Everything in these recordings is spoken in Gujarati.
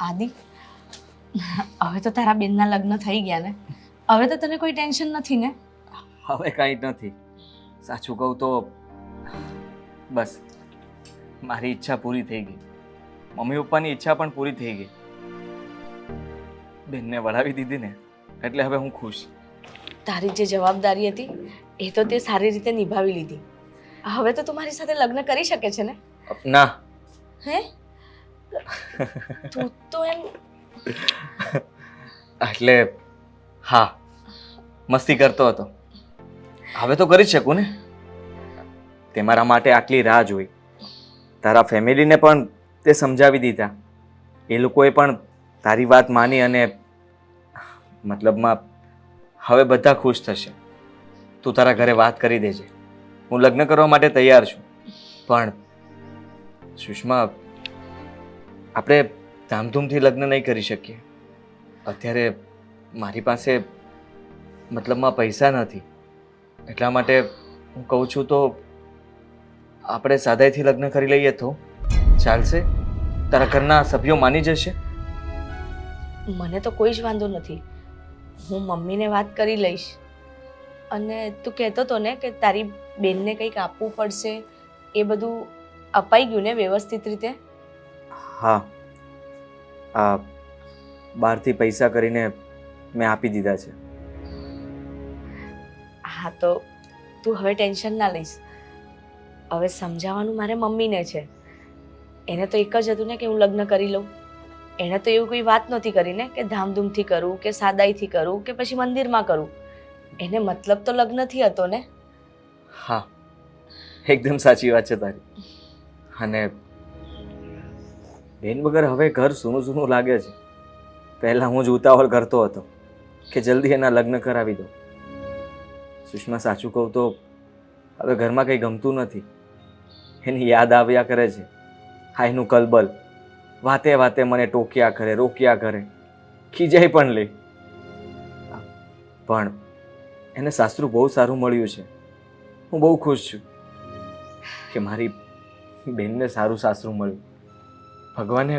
આદિ, હવે તો તારા બેનના લગ્ન થઈ ગયા ને, હવે તો તને કોઈ ટેન્શન નથી ને? હવે કાંઈ જ નથી. સાચું કહું તો બસ મારી ઈચ્છા પૂરી થઈ ગઈ. મમ્મી પપ્પાની ઈચ્છા પણ પૂરી થઈ ગઈ. બેનને વળાવી દીધી ને એટલે હવે હું ખુશ. તારી જે જવાબદારી હતી એ તો તે સારી રીતે નિભાવી લીધી. હવે તો તું મારી સાથે લગ્ન કરી શકે છે ને? ના. હે? તું તો એમ એટલે હા, મસ્તી કરતો હતો. હવે તો કરી જ શકું ને. તે મારા માટે આટલી રાહ જોઈ. તારા ફેમિલીને પણ તે સમજાવી દીધા. એ લોકોએ પણ તારી વાત માની અને મતલબમાં હવે બધા ખુશ થશે. તું તારા ઘરે વાત કરી દેજે. હું લગ્ન કરવા માટે તૈયાર છું. પણ સુષ્મા, આપણે ધામધૂમથી લગ્ન નહીં કરી શકીએ. અત્યારે મારી પાસે મતલબમાં પૈસા નથી. એટલા માટે હું કહું છું તો આપણે સાદાઈથી લગ્ન કરી લઈએ તો ચાલશે? તારા ઘરના સભ્યો માની જશે? મને તો કોઈ જ વાંધો નથી. હું મમ્મીને વાત કરી લઈશ. અને તું કહેતો હતો ને કે તારી બેનને કંઈક આપવું પડશે, એ બધું અપાઈ ગયું ને વ્યવસ્થિત રીતે? હા, આ બહારથી પૈસા કરીને મેં આપી દીધા છે. હા, તો તું હવે ટેન્શન ના લઈશ. હવે સમજાવવાનું મારે મમ્મીને છે. એને તો એક જ હતું ને કે હું લગ્ન કરી લઉં. એણે તો એવું કોઈ વાત નહોતી કરી ને કે ધામધૂમથી કરું કે સાદાઈથી કરું કે પછી મંદિરમાં કરું. એને મતલબ તો લગ્નથી હતો ને? હા, એકદમ સાચી વાત છે તારી. અને બેન વગર હવે ઘર સૂનું સૂનું લાગે છે. પહેલાં હું જ ઉતાવળ કરતો હતો કે જલ્દી એના લગ્ન કરાવી દો. સુષ્મા, સાચું કહું તો હવે ઘરમાં કંઈ ગમતું નથી. એની યાદ આવ્યા કરે છે. હા, એનું કલબલ વાતે વાતે મને ટોક્યા કરે, રોક્યા કરે, ખીજાઈ પણ લે. પણ એને સાસરું બહુ સારું મળ્યું છે. હું બહુ ખુશ છું કે મારી બેનને સારું સાસરું મળ્યું. ભગવાને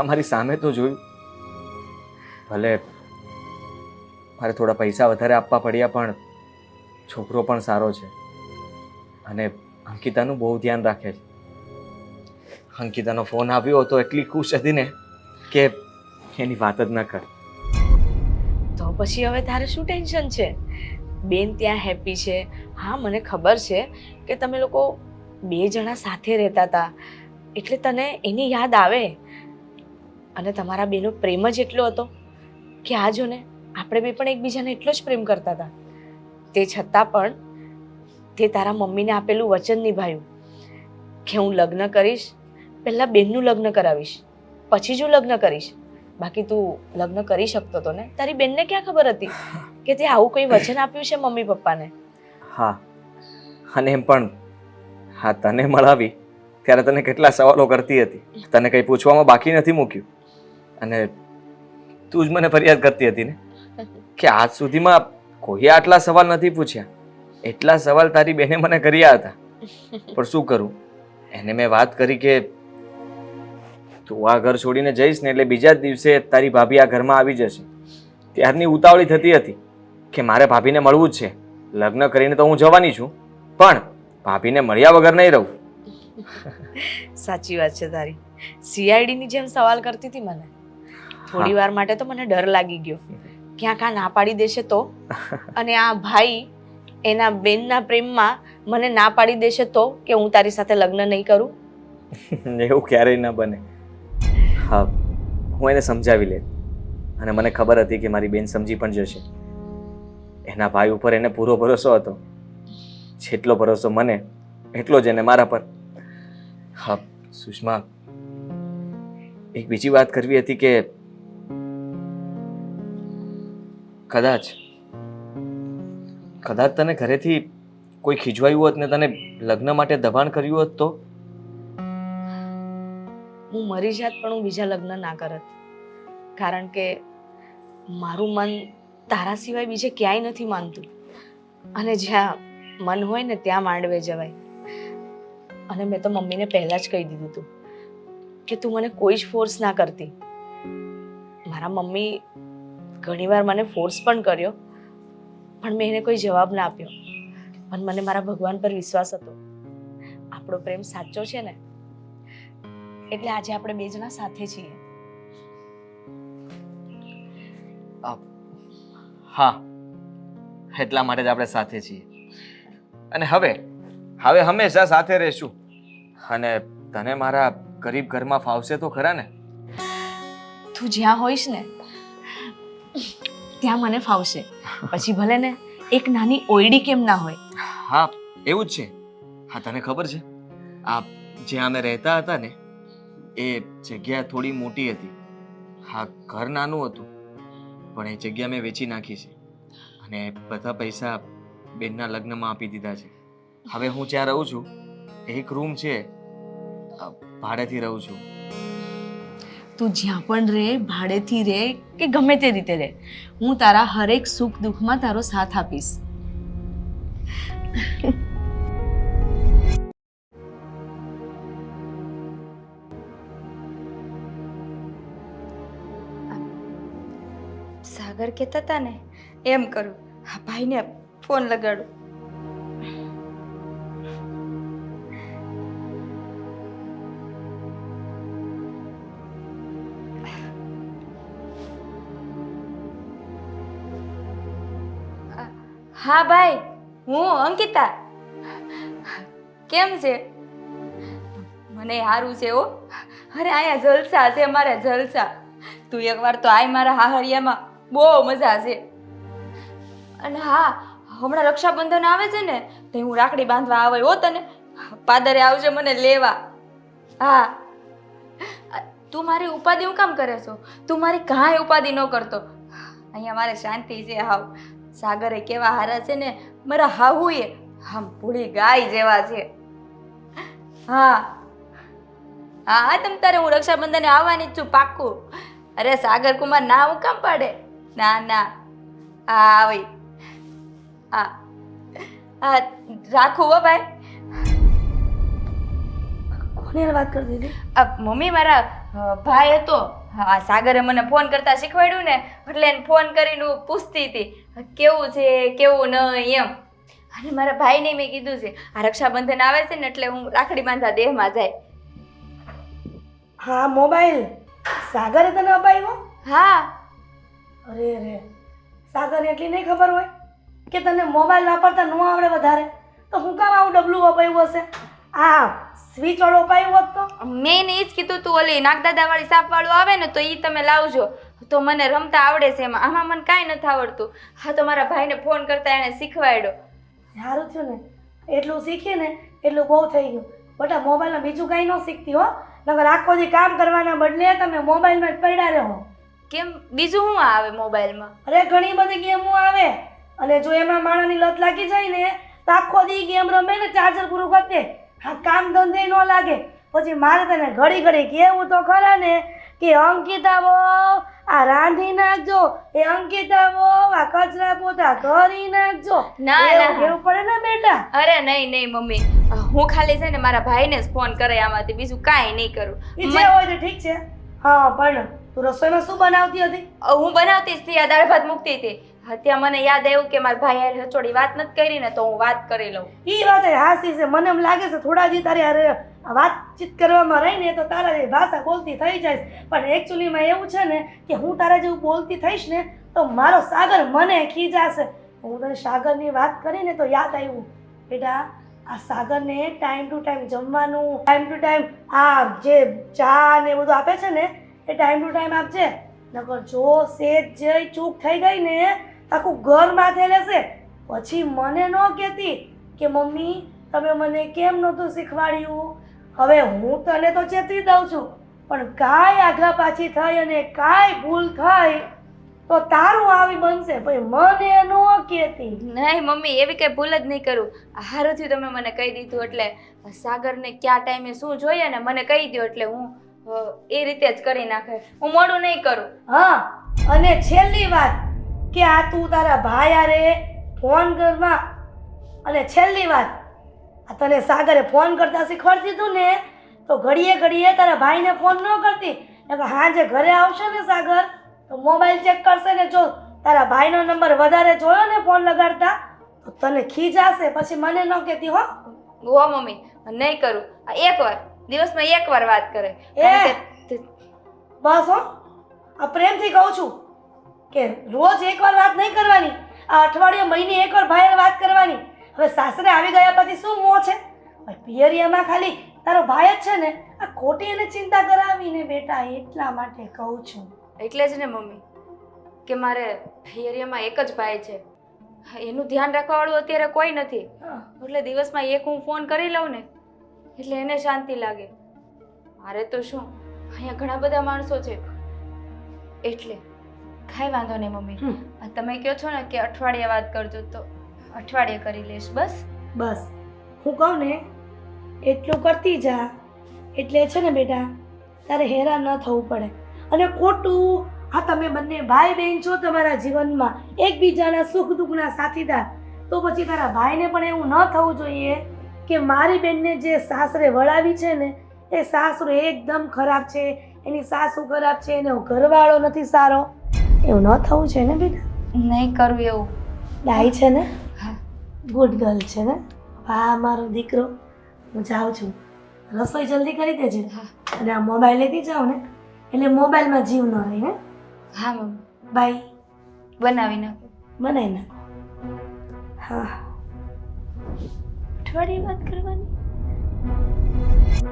અમારી સામે તો જોયું. ભલે મારે થોડા પૈસા વધારે આપવા પડ્યા પણ છોકરો પણ સારો છે અને અંકિતાનું બહુ ધ્યાન રાખે છે. અંકિતાનો ફોન આવ્યો હતો, એટલી ખુશ હતી ને કે એની વાત જ ન કર. તો પછી હવે તારે શું ટેન્શન છે? બેન ત્યાં હેપી છે. હા, મને ખબર છે કે તમે લોકો બે જણા સાથે રહેતા હતા એટલે તને એની યાદ આવે. અને તમારા બેનો પ્રેમ જ એટલો હતો કે આ જો ને, આપણે બે પણ એકબીજાને એટલો જ પ્રેમ કરતા હતા. તે છતાં પણ તે તારા મમ્મીને આપેલું વચન નિભાવ્યું કે હું લગ્ન કરીશ, પહેલાં બેનનું લગ્ન કરાવીશ, પછી જ હું લગ્ન કરીશ. બાકી તું લગ્ન કરી શકતો હતો ને? તારી બેનને ક્યાં ખબર હતી કે તે આવું કોઈ વચન આપ્યું છે મમ્મી પપ્પાને? હા, અને એમ પણ હા, તને મળાવી ત્યારે તને કેટલા સવાલો કરતી હતી. તને કંઈ પૂછવામાં બાકી નથી મૂક્યું. અને તું જ મને ફરિયાદ કરતી હતી ને કે આજ સુધીમાં કોઈએ આટલા સવાલ નથી પૂછ્યા. એટલા સવાલ તારી બેને મને કર્યા હતા. પણ શું કરું, એને મેં વાત કરી કે તું આ ઘર છોડીને જઈશ ને એટલે બીજા જ દિવસે તારી ભાભી આ ઘરમાં આવી જશે. ત્યારની ઉતાવળી થતી હતી કે મારે ભાભીને મળવું જ છે. લગ્ન કરીને તો હું જવાની છું પણ ભાભીને મળ્યા વગર નહીં રહું. સાચી વાત છે તારી. સીઆઈડીની જેમ સવાલ કરતી હતી મને. થોડી વાર માટે તો મને ડર લાગી ગયો ક્યાંક આ ના પાડી દેશે તો, અને આ ભાઈ એના બેનના પ્રેમમાં મને ના પાડી દેશે તો કે હું તારી સાથે લગ્ન નહીં કરું. એવું ક્યારેય ના બને. હા, હું એને સમજાવી લે અને મને ખબર હતી કે મારી બેન સમજી પણ જશે. એના ભાઈ ઉપર એને પૂરો ભરોસો હતો. જેટલો ભરોસો મને એટલો જ એને મારા પર. હા સુષ્મા, એક બીજી વાત કરવી હતી કે કદાચ તને ઘરેથી કોઈ ખીજવાયું હોત ને તને લગ્ન માટે દબાણ કર્યું હોત તો? હું મરી જાત પણ હું બીજા લગ્ન ના કરત. કારણ કે મારું મન તારા સિવાય બીજે ક્યાંય નથી માનતું. અને જ્યાં મન હોય ને ત્યાં માંડવે જવાય. અને મેં તો મમ્મીને પહેલાં જ કહી દીધું હતું કે તું મને કોઈ જ ફોર્સ ના કરતી. મારા મમ્મી ઘણીવાર મને ફોર્સ પણ કર્યો, પણ મેં એને કોઈ જવાબ ના આપ્યો. પણ મને મારા ભગવાન પર વિશ્વાસ હતો. આપણો પ્રેમ સાચો છે ને, એટલે આજે આપણે બે જણા સાથે છીએ. હા, એટલા માટે જ આપણે સાથે છીએ. અને હવે હંમેશા સાથે રહીશું. અને તને મારા ગરીબ ઘરમાં ફાવશે તો ખરા ને? તું જ્યાં હોઈશ ને ત્યાં મને ફાવશે. પછી ભલે ને એક નાની ઓયડી કેમ ના હોય. હા, એવું જ છે. હા, તને ખબર છે, આ જ્યાં અમે રહેતા હતા ને એ જગ્યા થોડી મોટી હતી. હા, ઘર નાનું હતું, પણ એ જગ્યા મેં વેચી નાખી છે અને બધા પૈસા બેનના લગ્નમાં આપી દીધા છે. હવે હું જ્યાં રહું છું એક રૂમ છે, ભાડેથી રહું છું. તું જ્યાં પણ રહે, ભાડેથી રહે કે ગમે તે રીતે રહે, હું તારા હરેક સુખ દુઃખમાં તારો સાથ આપીશ. સાગર કહેતા હતા ને એમ કરું, હા ભાઈને ફોન લગાડું. હા ભાઈ, હું અંકિતા. કેમ છે? મને સારું છે હો. અરે અહીંયા જલસા છે, મારે જલસા. તું એકવાર તો આય મારા હાહરિયામાં, બહુ મજા છે. અને હા, હમણાં રક્ષાબંધન આવે છે ને તો હું રાખડી બાંધવા આવે હો તને. પાદરે આવજે મને લેવા. હા, તું મારી ઉપાધિ હું કામ કરે છો? તું મારી કાંઈ ઉપાધિ ન કરતો. અહીંયા મારે શાંતિ છે. હાવ સાગરે કેવા હારા છે ને, મારા હાહુએ આમ ભૂલી ગાય જેવા છે. હા હા, તમ તારે હું રક્ષાબંધને આવવાની જ છું, પાક્કું. અરે સાગર કુમાર ના હું કામ પાડે? ના ના, હા આવી. હા હા, રાખું હો ભાઈ. કોને વાત કરી દીધી? મમ્મી, મારા ભાઈ હતો. હા, સાગરે મને ફોન કરતા શીખવાડ્યું ને, એટલે એને ફોન કરીને હું પૂછતી હતી કેવું છે કેવું નહીં એમ. અને મારા ભાઈને મેં કીધું છે આ રક્ષાબંધન આવે છે ને એટલે હું રાખડી બાંધવા દેહમાં જાય. હા, મોબાઈલ સાગરે તને અપાવ્યો? હા. અરે રે, સાગરને એટલી નહીં ખબર હોય કે તને મોબાઈલ વાપરતા ન આવડે વધારે, તો હું કામ આવું ડબલું અપાવ્યું હશે? આ સ્વિચ વાળો અપાવ્યો હોત તો? મેં એ જ કીધું તું ઓલી નાગદાદા વાળી સાપ વાળું આવે ને તો એ તમે લાવજો, તો મને રમતા આવડે છે એમાં. આમાં મને કાંઈ નથી આવડતું. હા, તો મારા ભાઈને ફોન કરતા એણે શીખવાડ્યો. સારું થયું ને, એટલું શીખીએ ને એટલું બહુ થઈ ગયું. બટા મોબાઈલમાં બીજું કાંઈ ન શીખતી હો, નકર આખો દી કામ કરવાના બદલે તમે મોબાઈલમાં જ પડ્યા રહો. કેમ, બીજું શું આવે મોબાઈલમાં? અરે ઘણી બધી ગેમો આવે, અને જો એમાં માણસની લત લાગી જાય ને તો આખો દી ગેમ રમે ને ચાર્જર પૂરું કરી દે. હા, કામ ધંધે ન લાગે. પછી મારે તને ઘડી ઘડી કહેવું તો ખરા ને કે અંકિતા બહુ આ રાંધી નાખજો, એ અંકિતા બહુ આ કચરા પોતા કરી નાખજો. ના, એવું કહેવું પડે ને બેટા? અરે નહીં નહીં મમ્મી, હું ખાલી છે ને મારા ભાઈને જ ફોન કરે આમાંથી, બીજું કાંઈ નહીં કરું. એ જે હોય તે ઠીક છે. હા, પણ તું રસોઈમાં શું બનાવતી હતી? હું બનાવતી જ હતી, આ દાળ ભાત મૂકતી હતી. ત્યાં મને યાદ આવ્યું કે મારા ભાઈ યાર હચોડી વાત નથી કરી ને, તો હું વાત કરી લઉં. એ વાત હાસી છે. મને એમ લાગે છે થોડા દી તારે હારે વાતચીત કરવામાં રહીને તો તારા જે ભાષા બોલતી થઈ જાય. પણ એકચ્યુઅલીમાં એવું છે ને કે હું તારા જેવું બોલતી થઈશ ને તો મારો સાગર મને ખીજાશે. હું તને સાગરની વાત કરીને તો યાદ આવ્યું બેટા, આ સાગરને ટાઈમ ટુ ટાઈમ જમવાનું, ટાઈમ ટુ ટાઈમ આ જે ચા ને બધું આપે છે ને એ ટાઈમ ટુ ટાઈમ આપજે. નકર જો સેજ જે ચૂક થઈ ગઈ ને આખું ઘર માથે લેશે. પછી મને ન કહેતી કે મમ્મી તમે મને કેમ નહોતું શીખવાડ્યું. હવે હું તને તો ચેતવી દઉં છું, પણ કાંઈ આઘા પાછી થઈ અને કાંઈ ભૂલ થઈ તો તારું આવી બનશે. પછી મને ન કહેતી. નહીં મમ્મી, એવી કઈ ભૂલ જ નહીં કરું. હારું થયું તમે મને કહી દીધું, એટલે સાગરને કયા ટાઈમે શું જોઈએ ને મને કહી દો એટલે હું એ રીતે જ કરી નાખે. હું મોડું નહીં કરું. હા, અને છેલ્લી વાત કે આ તું તારા ભાઈ હારે ફોન કરવા, અને છેલ્લી વાત આ તને સાગરે ફોન કરતા શીખવાડતી તું ને તો ઘડીએ ઘડીએ તારા ભાઈને ફોન ન કરતી એટલે સાંજે ઘરે આવશે ને સાગર તો મોબાઈલ ચેક કરશે ને જો તારા ભાઈનો નંબર વધારે જોયો ને ફોન લગાડતા તો તને ખીજાશે પછી મને ન કહેતી હો હો મમ્મી નહીં કરું આ એકવાર દિવસમાં એકવાર વાત કરે એ બસ હો આ પ્રેમથી કહું છું કે રોજ એકવાર વાત નહીં કરવાની આ અઠવાડિયે મહિને એકવાર ભાઈને વાત કરવાની હવે સાસરે આવી ગયા પછી શું મોહ છે પિયરિયામાં ખાલી તારો ભાઈ જ છે ને આ ખોટી એને ચિંતા કરાવીને બેટા એટલા માટે કહું છું એટલે જ ને મમ્મી કે મારે પિયરિયામાં એક જ ભાઈ છે એનું ધ્યાન રાખવાવાળું અત્યારે કોઈ નથી એટલે દિવસમાં એક હું ફોન કરી લઉં ને એટલે એને શાંતિ લાગે મારે તો શું અહીંયા ઘણા બધા માણસો છે એટલે કાંઈ વાંધો નહીં મમ્મી આ તમે કહો છો ને કે અઠવાડિયે વાત કરજો તો અઠવાડિયે કરી લઈશ બસ બસ હું કહું ને એટલું કરતી જા એટલે છે ને બેટા તારે હેરાન ન થવું પડે અને ખોટું હા તમે બંને ભાઈ બહેન છો તમારા જીવનમાં એકબીજાના સુખ દુઃખના સાથીદાર તો પછી તારા ભાઈને પણ એવું ન થવું જોઈએ કે મારી બેનને જે સાસરે વળાવી છે ને એ સાસરો એકદમ ખરાબ છે એની સાસુ ખરાબ છે એનો ઘરવાળો નથી સારો એવું ન થવું છે ને બેટા નહીં કરવું એવું ડાઈ છે ને હા ગુડ ગર્લ છે ને વાહ મારો દીકરો હું જાઉં છું રસોઈ જલ્દી કરી દેજે અને આ મોબાઈલ લેતી જાઉં ને એટલે મોબાઈલમાં જીવ ન રહે ને હા મમ્મી બાય બનાવી નાખો બનાવી નાખ હા અઠવાડિયે વાત કરવાની